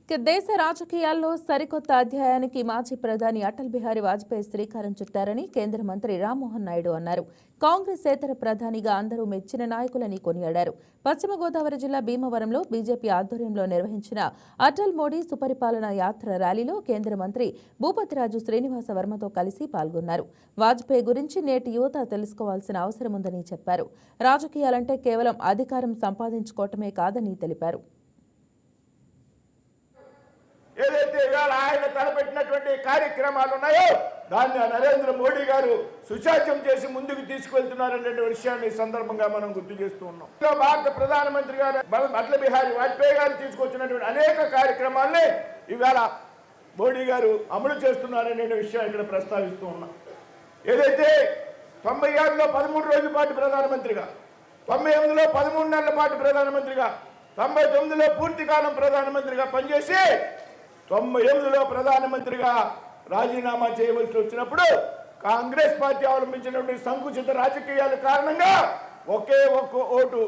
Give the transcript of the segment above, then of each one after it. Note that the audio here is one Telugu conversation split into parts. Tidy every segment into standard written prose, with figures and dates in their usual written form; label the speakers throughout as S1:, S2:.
S1: దేశ రాజకీయాల్లో సరికొత్త అధ్యాయానికి మాజీ ప్రధాని అటల్ బిహారీ వాజ్పేయి శ్రీకారం చుట్టారని కేంద్ర మంత్రి రామ్మోహన్ నాయుడు అన్నారు. కాంగ్రెసేతర ప్రధానిగా అందరూ మెచ్చిన నాయకులని కొనియాడారు. పశ్చిమ గోదావరి జిల్లా భీమవరంలో బీజేపీ ఆధ్వర్యంలో నిర్వహించిన అటల్ మోడీ సుపరిపాలన యాత్ర ర్యాలీలో కేంద్ర మంత్రి భూపతిరాజు శ్రీనివాస వర్మతో కలిసి పాల్గొన్నారు. వాజ్పేయి గురించి నేటి యువత తెలుసుకోవాల్సిన అవసరం ఉందని చెప్పారు. రాజకీయాలంటే కేవలం అధికారం సంపాదించుకోవటమే కాదని తెలిపారు.
S2: ఏదైతే ఇవాళ ఆయన తలపెట్టినటువంటి కార్యక్రమాలు ఉన్నాయో దాన్ని నరేంద్ర మోడీ గారు సుశాస్యం చేసి ముందుకు తీసుకెళ్తున్నారనే విషయాన్ని సందర్భంగా మనం గుర్తు చేస్తూ ఉన్నాం. భారత ప్రధానమంత్రి గారు అటల్ బిహారీ వాజ్పేయి గారు తీసుకొచ్చినటువంటి అనేక కార్యక్రమాల్ని ఇవాళ మోడీ గారు అమలు చేస్తున్నారనే విషయాన్ని ఇక్కడ ప్రస్తావిస్తూ ఉన్నాం. ఏదైతే 96లో 13 రోజుల పాటు ప్రధానమంత్రిగా, 98లో 13 నెలల పాటు ప్రధానమంత్రిగా, 99లో పూర్తికాలం ప్రధానమంత్రిగా పనిచేసి 98లో ప్రధానమంత్రిగా రాజీనామా చేయవలసి వచ్చినప్పుడు కాంగ్రెస్ పార్టీ అవలంబించినటువంటి సంకుచిత రాజకీయాల కారణంగా ఒకే ఒక్క ఓటు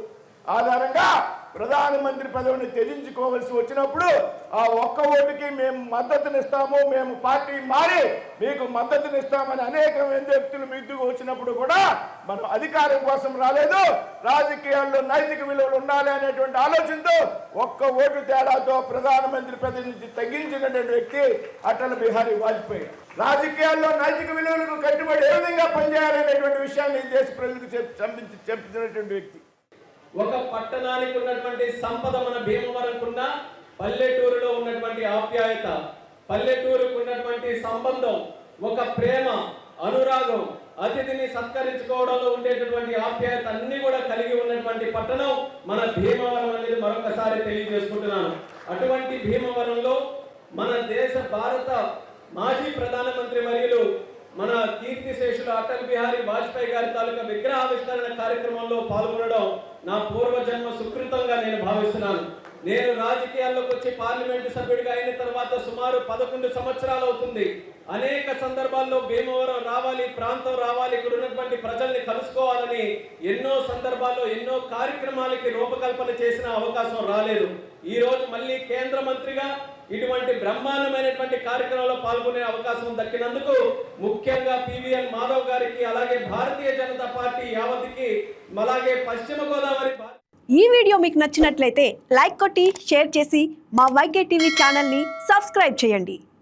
S2: ఆధారంగా ప్రధానమంత్రి పదవిని త్యజించుకోవాల్సి వచ్చినప్పుడు ఆ ఒక్క ఓటుకి మేము మద్దతునిస్తాము, మేము పార్టీ మారి మీకు మద్దతునిస్తామని అనేక వ్యక్తులు మీదుకు వచ్చినప్పుడు కూడా మనం అధికారం కోసం రాలేదు, రాజకీయాల్లో నైతిక విలువలు ఉండాలి అనేటువంటి ఆలోచనతో ఒక్క ఓటు తేడాతో ప్రధానమంత్రి పదవి నుంచి తగ్గించినటువంటి వ్యక్తి అటల్ బిహారీ వాజ్పేయి. రాజకీయాల్లో నైతిక విలువలకు కట్టుబడి ఏ విధంగా పనిచేయాలనేటువంటి విషయాన్ని దేశ ప్రజలకు చెప్తున్నటువంటి వ్యక్తి.
S3: ఒక పట్టణానికి ఉన్నటువంటి సంపద మన భీమవరంకున్న పల్లెటూరులో ఉన్నటువంటి ఆప్యాయత, పల్లెటూరుకు ఉన్నటువంటి సంబంధం, ఒక ప్రేమ, అనురాగం, అతిథిని సత్కరించుకోవడంలో ఉండేటటువంటి ఆప్యాయత అన్ని కూడా కలిగి ఉన్నటువంటి పట్టణం మన భీమవరం అనేది మరొకసారి తెలియజేసుకుంటున్నాను. అటువంటి భీమవరంలో మన దేశ భారత మాజీ ప్రధానమంత్రి వర్యులు మన కీర్తిశేషులు అటల్ బిహారీ వాజ్పేయి గారి తాలూకా విగ్రహావిష్కరణ కార్యక్రమంలో పాల్గొనడం నా పూర్వజన్మ సుకృతంగా నేను భావిస్తున్నాను. నేను రాజకీయాల్లోకి వచ్చి పార్లమెంటు సభ్యుడిగా అయిన తర్వాత సుమారు 11 సంవత్సరాలు అవుతుంది. అనేక సందర్భాల్లో భీమవరం రావాలి, ప్రాంతం రావాలి, ఇక్కడ ఉన్నటువంటి ప్రజల్ని కలుసుకోవాలని ఎన్నో సందర్భాల్లో ఎన్నో కార్యక్రమాలకి రూపకల్పన చేసిన అవకాశం రాలేదు. ఈ రోజు మళ్ళీ కేంద్ర మంత్రిగా ఇటువంటి బ్రహ్మాండమైనటువంటి కార్యక్రమంలో పాల్గొనే అవకాశం దక్కినందుకు ముఖ్యంగా పివిఎన్ మాధవ్ గారికి, అలాగే భారతీయ జనతా పార్టీ యావత్కి, అలాగే పశ్చిమ గోదావరి.
S4: ఈ వీడియో మీకు నచ్చినట్లయితే లైక్ కొట్టి షేర్ చేసి మా వైకే టీవీ ఛానల్ని సబ్స్క్రైబ్ చేయండి.